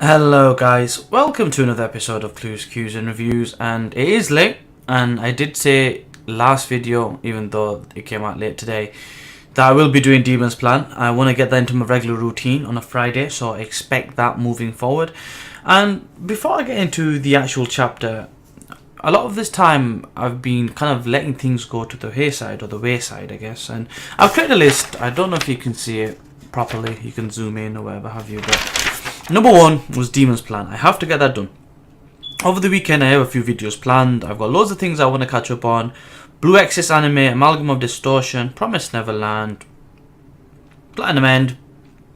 Hello guys, welcome to another episode of Clues, Cues and Reviews, and it is late, and I did say last video, even though it came out late today, that I will be doing Demon's Plan. I want to get that into my regular routine on a Friday, so expect that moving forward. And before I get into the actual chapter, a lot of this time I've been kind of letting things go to the wayside, or the wayside I guess, and I've created a list. I don't know if you can see it properly, you can zoom in or whatever have you, but number one was Demon's Plan. I have to get that done. Over the weekend I have a few videos planned. I've got loads of things I want to catch up on. Blue Exorcist anime, Amalgam of Distortion, Promised Neverland, Platinum End,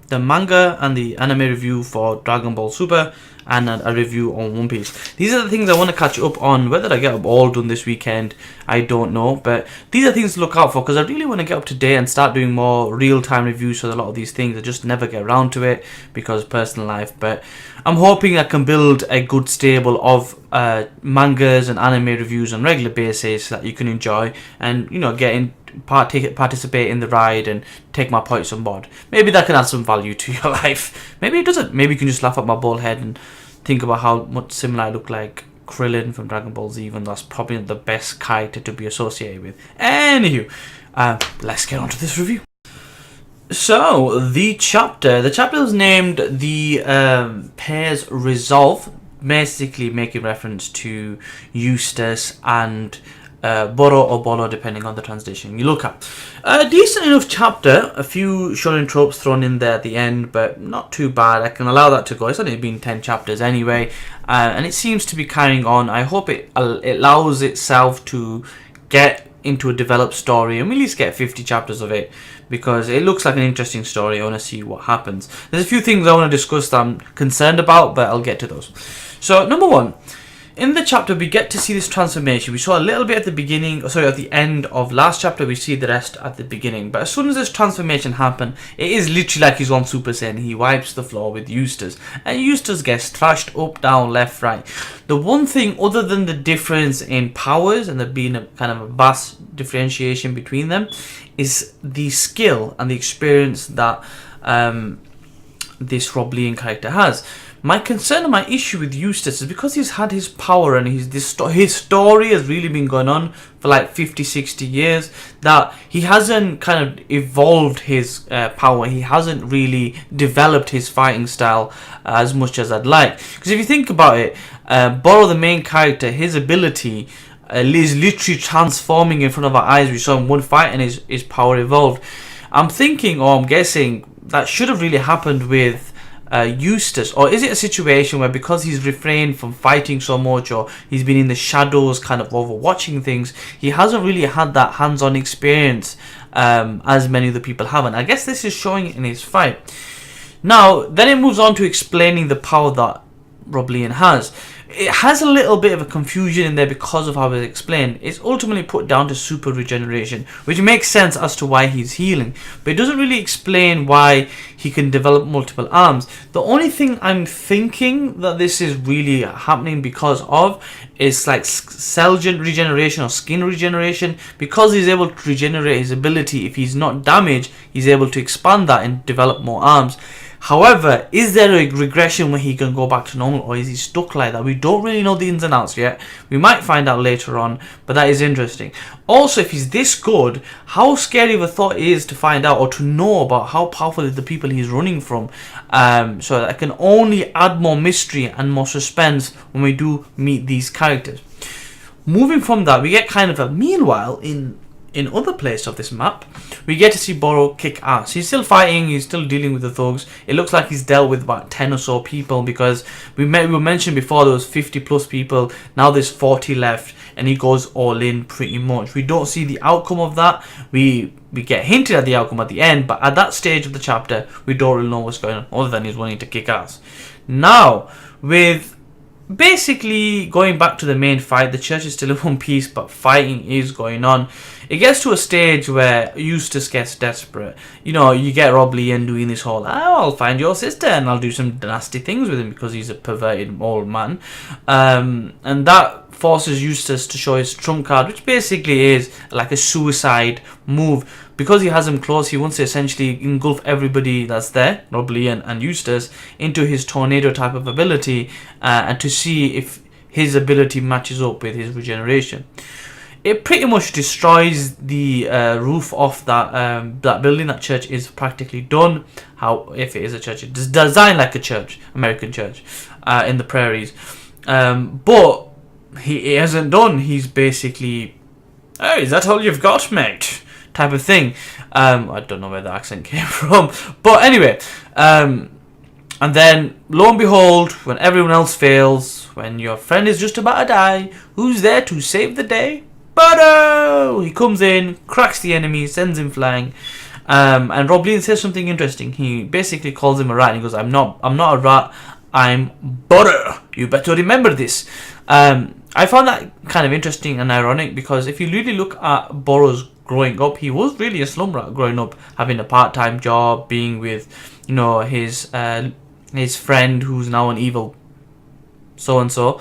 the manga and the anime review for Dragon Ball Super, and a review on One Piece. These are the things I want to catch up on. Whether I get them all done this weekend, I don't know, but these are things to look out for, because I really want to get up to date and start doing more real-time reviews for a lot of these things. I just never get around to it because of personal life, but I'm hoping I can build a good stable of mangas and anime reviews on a regular basis that you can enjoy and, you know, participate in the ride and take my points on board. Maybe that can add some value to your life. Maybe it doesn't. Maybe you can just laugh at my bald head and think about how much similar I look like Krillin from Dragon Ball Z, even though that's probably not the best character to be associated with. Anywho, let's get on to this review. So, the chapter was named The Pair's Resolve, basically making reference to Eustass and Boro or Boro, depending on the translation you look at. A decent enough chapter, a few shonen tropes thrown in there at the end, but not too bad. I can allow that to go. It's only been 10 chapters anyway, and it seems to be carrying on. I hope it allows itself to get into a developed story and we at least get 50 chapters of it, because it looks like an interesting story. I want to see what happens. There's a few things I want to discuss that I'm concerned about, but I'll get to those. So, number one, in the chapter we get to see this transformation. We saw a little bit at the end of last chapter. We see the rest at the beginning, but as soon as this transformation happened, it is literally like he's on Super Saiyan. He wipes the floor with Eustass, and Eustass gets thrashed up, down, left, right. The one thing, other than the difference in powers and there being a kind of a vast differentiation between them, is the skill and the experience that this Rob Lian character has. My concern and my issue with Eustass is because he's had his power and his story has really been going on for like 50-60 years, that he hasn't kind of evolved his power. He hasn't really developed his fighting style as much as I'd like. Because if you think about it, Boro, the main character, his ability is literally transforming in front of our eyes. We saw him one fight and his power evolved. I'm thinking, or I'm guessing, that should have really happened with Eustass. Or is it a situation where because he's refrained from fighting so much, or he's been in the shadows kind of overwatching things, he hasn't really had that hands-on experience as many other people have, and I guess this is showing it in his fight. Now then it moves on to explaining the power that Rob Lian has. It has a little bit of a confusion in there because of how it's explained. It's ultimately put down to super regeneration, which makes sense as to why he's healing, but it doesn't really explain why he can develop multiple arms. The only thing I'm thinking that this is really happening because of is like cell regeneration or skin regeneration. Because he's able to regenerate his ability, if he's not damaged, he's able to expand that and develop more arms. However, is there a regression where he can go back to normal, or is he stuck like that? We don't really know the ins and outs yet. We might find out later on, but that is interesting. Also, if he's this good, how scary of a thought it is to find out or to know about how powerful is the people he's running from. So that can only add more mystery and more suspense when we do meet these characters. Moving from that, we get kind of a meanwhile in other place of this map, we get to see Boro kick ass. He's still fighting, he's still dealing with the thugs. It looks like he's dealt with about 10 or so people, because we mentioned before there was 50 plus people, now there's 40 left, and he goes all in pretty much. We don't see the outcome of that. We get hinted at the outcome at the end, but at that stage of the chapter, we don't really know what's going on, other than he's wanting to kick ass. Now, with basically going back to the main fight, the church is still in one piece, but fighting is going on. It gets to a stage where Eustass gets desperate. You know, you get Rob Lian doing this whole, I'll find your sister and I'll do some nasty things with him because he's a perverted old man. And that forces Eustass to show his trump card, which basically is like a suicide move. Because he has him close, he wants to essentially engulf everybody that's there, Robbie and Eustass, into his tornado type of ability, and to see if his ability matches up with his regeneration. It pretty much destroys the roof of that building. That church is practically done. How, if it is a church, it's designed like a church, American church, in the prairies. But he hasn't done. He's basically, "Hey, is that all you've got, mate?" type of thing. I don't know where the accent came from, but anyway. And then, lo and behold, when everyone else fails, when your friend is just about to die, who's there to save the day? Boro! He comes in, cracks the enemy, sends him flying. And Rob says something interesting. He basically calls him a rat. And he goes, I'm not a rat. I'm Boro. You better remember this. I found that kind of interesting and ironic, because if you really look at Boro's growing up, he was really a slum rat growing up, having a part-time job, being with, his friend who's now an evil so-and-so.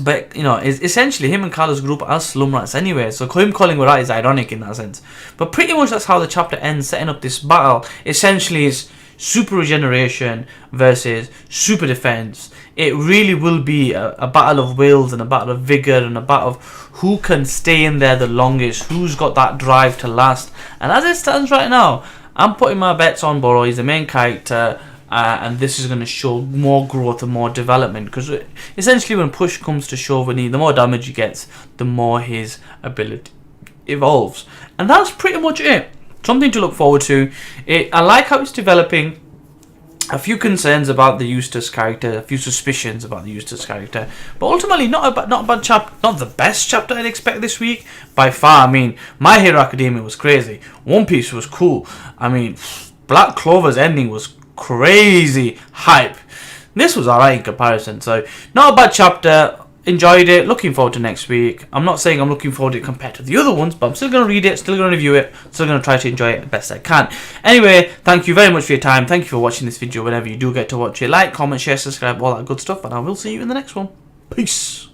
But, essentially him and Carlos grew up as slum rats anyway, so him calling him a rat is ironic in that sense. But pretty much that's how the chapter ends, setting up this battle. Essentially is super regeneration versus super defense. It really will be a battle of wills and a battle of vigor and a battle of who can stay in there the longest, who's got that drive to last. And as it stands right now, I'm putting my bets on Boro. He's the main character. And this is going to show more growth and more development, because essentially when push comes to shove, the more damage he gets, the more his ability evolves. And that's pretty much it. Something to look forward to. I like how it's developing. A few concerns about the Eustass character, a few suspicions about the Eustass character, but ultimately not a bad chapter, not the best chapter I'd expect this week by far. My Hero Academia was crazy. One Piece was cool. Black Clover's ending was crazy hype. This was alright in comparison, so not a bad chapter. Enjoyed it, looking forward to next week. I'm not saying I'm looking forward to it compared to the other ones, but I'm still going to read it, still going to review it, still going to try to enjoy it the best I can. Anyway, thank you very much for your time. Thank you for watching this video whenever you do get to watch it. Like, comment, share, subscribe, all that good stuff, and I will see you in the next one. Peace.